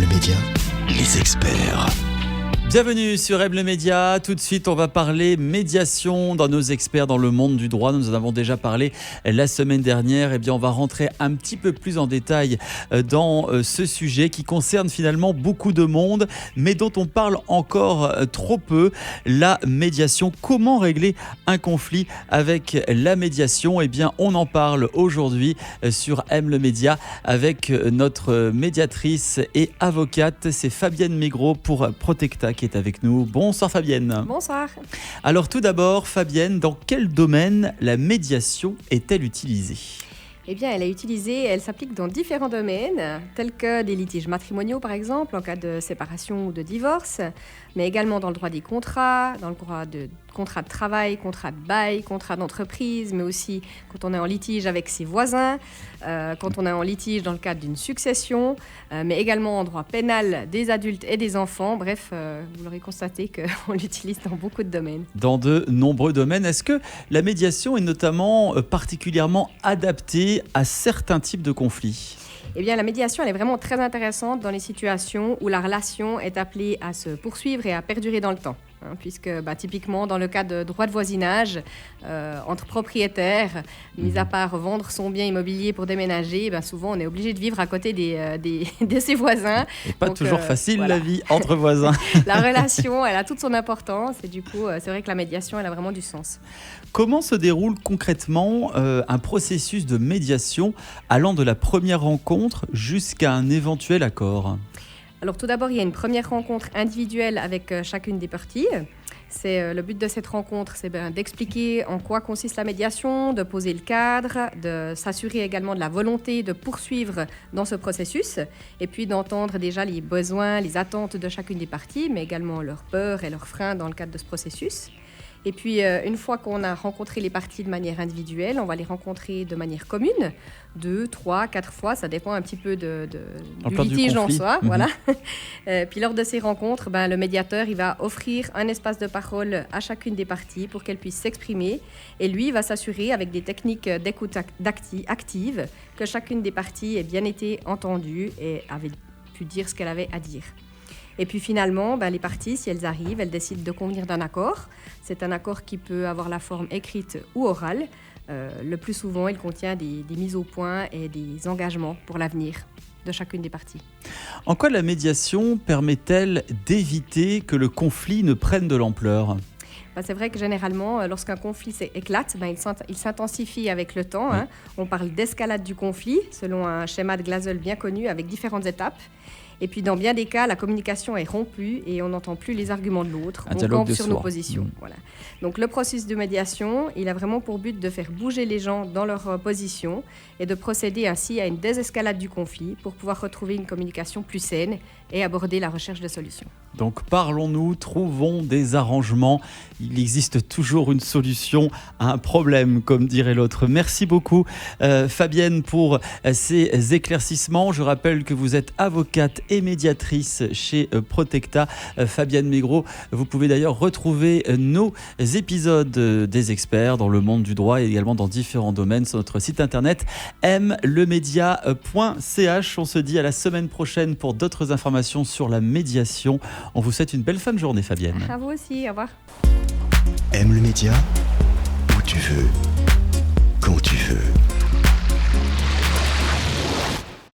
le média, les experts. Bienvenue sur M le Média. Tout de suite, on va parler médiation dans nos experts dans le monde du droit. Nous en avons déjà parlé la semaine dernière. Eh bien, on va rentrer un petit peu plus en détail dans ce sujet qui concerne finalement beaucoup de monde, mais dont on parle encore trop peu. La médiation. Comment régler un conflit avec la médiation ? Eh bien, on en parle aujourd'hui sur M le Média avec notre médiatrice et avocate. C'est Fabienne Mégros pour Protecta qui est avec nous. Bonsoir Fabienne. Bonsoir. Alors tout d'abord, Fabienne, dans quel domaine la médiation est-elle utilisée ? Eh bien, elle s'applique dans différents domaines, tels que des litiges matrimoniaux par exemple, en cas de séparation ou de divorce, mais également dans le droit des contrats, dans le droit de contrat de travail, contrat de bail, contrat d'entreprise, mais aussi quand on est en litige avec ses voisins, quand on est en litige dans le cadre d'une succession, mais également en droit pénal des adultes et des enfants. Bref, vous l'aurez constaté qu'on l'utilise dans beaucoup de domaines. Dans de nombreux domaines. Est-ce que la médiation est notamment particulièrement adaptée à certains types de conflits ? Eh bien, la médiation, elle est vraiment très intéressante dans les situations où la relation est appelée à se poursuivre et à perdurer dans le temps. Puisque typiquement dans le cas de droit de voisinage entre propriétaires, mis à part vendre son bien immobilier pour déménager, souvent on est obligé de vivre à côté de ses voisins. Et pas toujours facile voilà. La vie entre voisins. La relation, elle a toute son importance et du coup c'est vrai que la médiation, elle a vraiment du sens. Comment se déroule concrètement un processus de médiation allant de la première rencontre jusqu'à un éventuel accord ? Alors tout d'abord, il y a une première rencontre individuelle avec chacune des parties. Le but de cette rencontre, c'est d'expliquer en quoi consiste la médiation, de poser le cadre, de s'assurer également de la volonté de poursuivre dans ce processus et puis d'entendre déjà les besoins, les attentes de chacune des parties, mais également leurs peurs et leurs freins dans le cadre de ce processus. Et puis, une fois qu'on a rencontré les parties de manière individuelle, on va les rencontrer de manière commune, 2, 3, 4 fois, ça dépend un petit peu du litige en soi. Voilà. Puis, lors de ces rencontres, le médiateur il va offrir un espace de parole à chacune des parties pour qu'elle puisse s'exprimer. Et lui, il va s'assurer, avec des techniques d'écoute active, que chacune des parties ait bien été entendue et avait pu dire ce qu'elle avait à dire. Et puis finalement, les parties, si elles arrivent, elles décident de convenir d'un accord. C'est un accord qui peut avoir la forme écrite ou orale. Le plus souvent, il contient des mises au point et des engagements pour l'avenir de chacune des parties. En quoi la médiation permet-elle d'éviter que le conflit ne prenne de l'ampleur ? C'est vrai que généralement, lorsqu'un conflit éclate, il s'intensifie avec le temps. On parle d'escalade du conflit, selon un schéma de Glasel bien connu, avec différentes étapes. Et puis, dans bien des cas, la communication est rompue et on n'entend plus les arguments de l'autre. On campe sur nos positions. Voilà. Donc, le processus de médiation, il a vraiment pour but de faire bouger les gens dans leur position et de procéder ainsi à une désescalade du conflit pour pouvoir retrouver une communication plus saine et aborder la recherche de solutions. Donc, parlons-nous, trouvons des arrangements. Il existe toujours une solution à un problème, comme dirait l'autre. Merci beaucoup, Fabienne, pour ces éclaircissements. Je rappelle que vous êtes avocate et médiatrice chez Protecta. Fabienne Mégros, vous pouvez d'ailleurs retrouver nos épisodes des experts dans le monde du droit et également dans différents domaines sur notre site internet mlemedia.ch. On se dit à la semaine prochaine pour d'autres informations sur la médiation. On vous souhaite une belle fin de journée, Fabienne. À vous aussi, au revoir. M le média, où tu veux, quand tu veux.